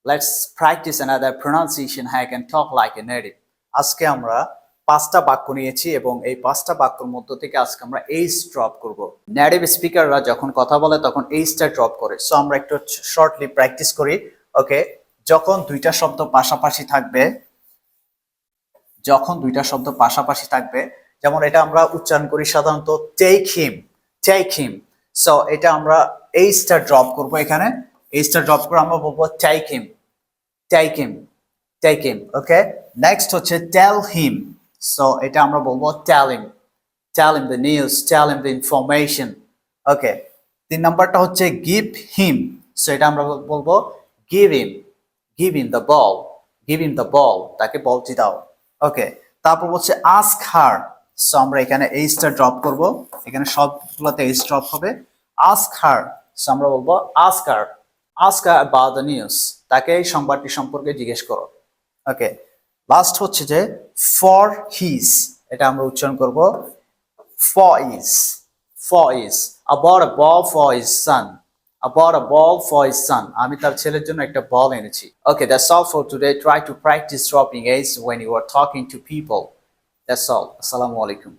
Let's practice another pronunciation how I can talk like a native. আজকে আমরা পাঁচটা বাক্য নিয়েছি এবং এই পাঁচটা বাক্যের মধ্য থেকে আজকে আমরা এইচ ড্রপ করব। নেটিভ স্পিকাররা যখন কথা বলে তখন এইচটা ড্রপ করে। সো আমরা একটু শর্টলি প্র্যাকটিস করি। ওকে, যখন দুইটা শব্দ পাশাপাশি থাকবে, যেমন এটা আমরা উচ্চারণ করি সাধারণত টেক হিম। সো এটা আমরা এইচটা ড্রপ করব, এখানে এইচটা ড্রপ করে আমরা বলবো take him. ওকে, নেক্সট হচ্ছে tell him। সো এটা আমরা বলবো tell him the news, tell him the information। ওকে, তিন নাম্বারটা হচ্ছে give him। সো এটা আমরা বলবো give him the ball, তাকে বলটি দাও। ওকে, তারপর হচ্ছে ask her। সো আমরা এখানে এইচটা ড্রপ করব, এখানে সবগুলোতে এইচ ড্রপ হবে। ask her। সো আমরা বলবো ask her about the news, তাকে এই সংবাদটি সম্পর্কে জিজ্ঞেস করো। ওকে, লাস্ট হচ্ছে যে for his, এটা আমরা উচ্চারণ করব for is I bought a ball for his son, আমি তার ছেলের জন্য একটা বল এনেছি। Okay, that's all for today. Try to practice dropping A's when you are talking to people. That's all. Assalamu alaikum.